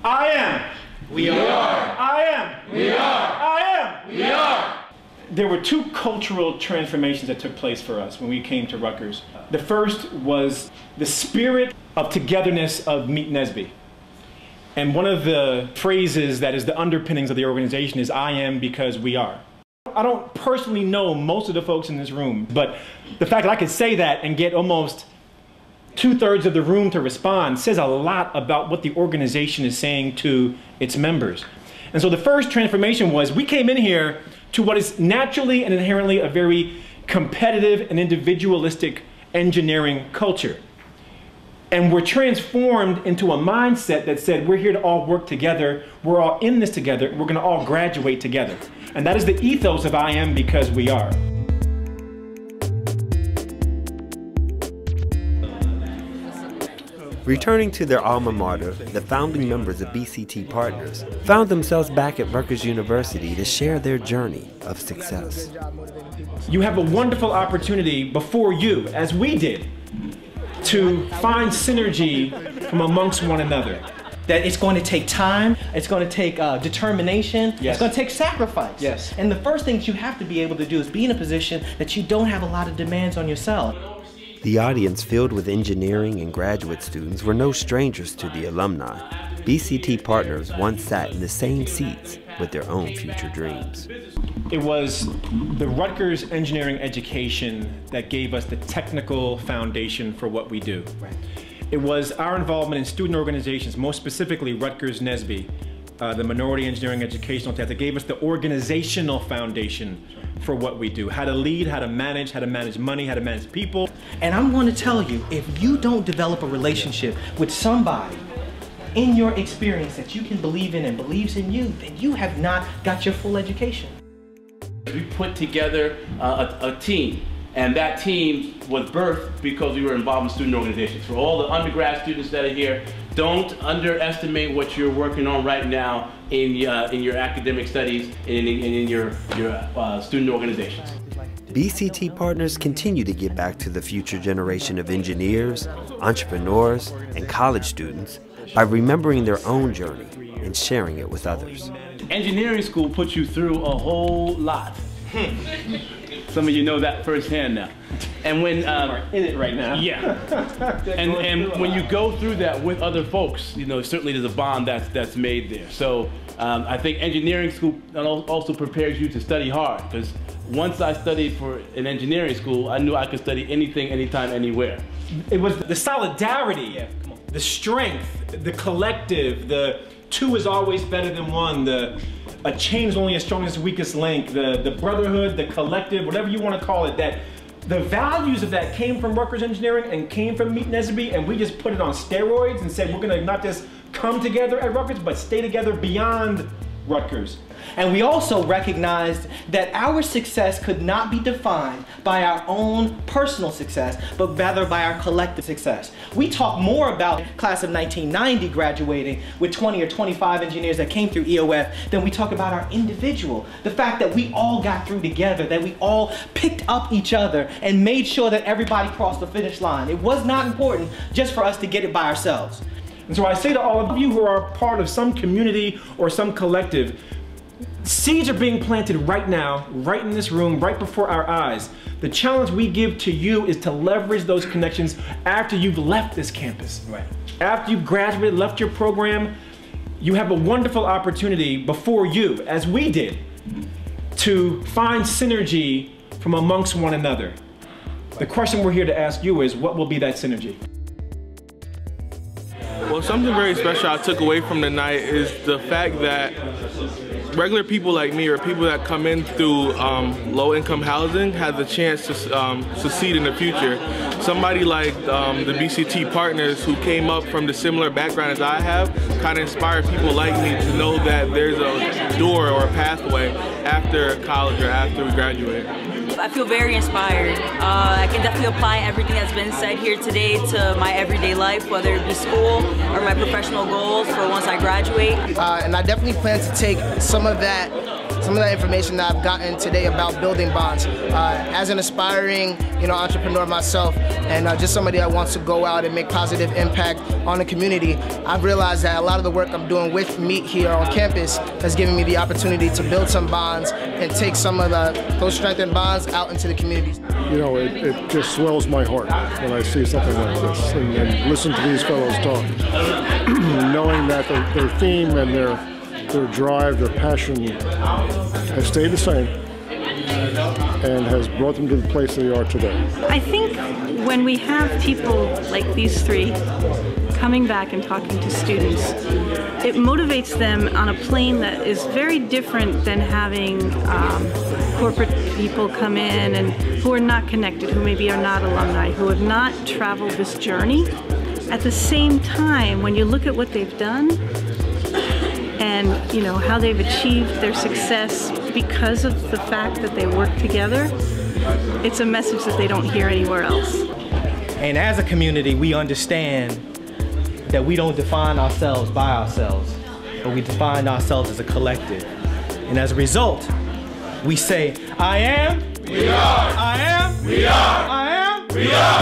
I am. We are. I am. We are. I am. We are. There were two cultural transformations that took place for us when we came to Rutgers. The first was the spirit of togetherness of Meet NSBE. And one of the phrases that is the underpinnings of the organization is I am because we are. I don't personally know most of the folks in this room, but the fact that I could say that and get almost 2/3 of the room to respond says a lot about what the organization is saying to its members. And so the first transformation was we came in here to what is naturally and inherently a very competitive and individualistic engineering culture. And we're transformed into a mindset that said we're here to all work together, we're all in this together, we're gonna all graduate together. And that is the ethos of I am because we are. Returning to their alma mater, the founding members of BCT Partners found themselves back at Rutgers University to share their journey of success. You have a wonderful opportunity before you, as we did, to find synergy from amongst one another. That it's going to take time, it's going to take determination, yes. It's going to take sacrifice. Yes. And the first thing you have to be able to do is be in a position that you don't have a lot of demands on yourself. The audience filled with engineering and graduate students were no strangers to the alumni. BCT Partners once sat in the same seats with their own future dreams. It was the Rutgers engineering education that gave us the technical foundation for what we do. Right. It was our involvement in student organizations, most specifically Rutgers NSBE, the Minority Engineering Educational Task, that gave us the organizational foundation for what we do. How to lead, how to manage money, how to manage people. And I'm going to tell you, if you don't develop a relationship with somebody in your experience that you can believe in and believes in you, then you have not got your full education. We put together a team, and that team was birthed because we were involved in student organizations. For all the undergrad students that are here, don't underestimate what you're working on right now in your academic studies and in your student organizations. BCT Partners continue to give back to the future generation of engineers, entrepreneurs, and college students by remembering their own journey and sharing it with others. Engineering school puts you through a whole lot. Some of you know that firsthand now. And when We're in it right now. Yeah. and when you go through that with other folks, you know, certainly there's a bond that's made there. So I think engineering school also prepares you to study hard, because once I studied for an engineering school, I knew I could study anything, anytime, anywhere. It was the solidarity, the strength, the collective, the two is always better than one, a chain is only as strong as its weakest link, the brotherhood, the collective, whatever you want to call it, that the values of that came from Rutgers Engineering and came from Meet NSBE, and we just put it on steroids and said we're going to not just come together at Rutgers, but stay together beyond Rutgers. And we also recognized that our success could not be defined by our own personal success, but rather by our collective success. We talk more about class of 1990 graduating with 20 or 25 engineers that came through EOF than we talk about our individual. The fact that we all got through together, that we all picked up each other and made sure that everybody crossed the finish line. It was not important just for us to get it by ourselves. And so I say to all of you who are part of some community or some collective, seeds are being planted right now, right in this room, right before our eyes. The challenge we give to you is to leverage those connections after you've left this campus. Right. After you've graduated, left your program, you have a wonderful opportunity before you, as we did, to find synergy from amongst one another. The question we're here to ask you is, what will be that synergy? Well, something very special I took away from the night is the fact that regular people like me, or people that come in through low-income housing, have the chance to succeed in the future. Somebody like the BCT Partners, who came up from the similar background as I have, kind of inspired people like me to know that there's a door or a pathway after college or after we graduate. I feel very inspired. I can definitely apply everything that's been said here today to my everyday life, whether it be school or my professional goals for once I graduate. And I definitely plan to take some of some of that information that I've gotten today about building bonds. As an aspiring, entrepreneur myself, and just somebody that wants to go out and make positive impact on the community, I've realized that a lot of the work I'm doing with Meet here on campus has given me the opportunity to build some bonds and take some of those strengthened bonds out into the communities. It just swells my heart when I see something like this and listen to these fellows talk, knowing that their theme and their drive, their passion has stayed the same and has brought them to the place they are today. I think when we have people like these three coming back and talking to students, it motivates them on a plane that is very different than having corporate people come in and who are not connected, who maybe are not alumni, who have not traveled this journey. At the same time, when you look at what they've done and how they've achieved their success because of the fact that they work together, it's a message that they don't hear anywhere else. And as a community, we understand that we don't define ourselves by ourselves, but we define ourselves as a collective. And as a result, we say, I am, we are, I am, we are, I am, we are.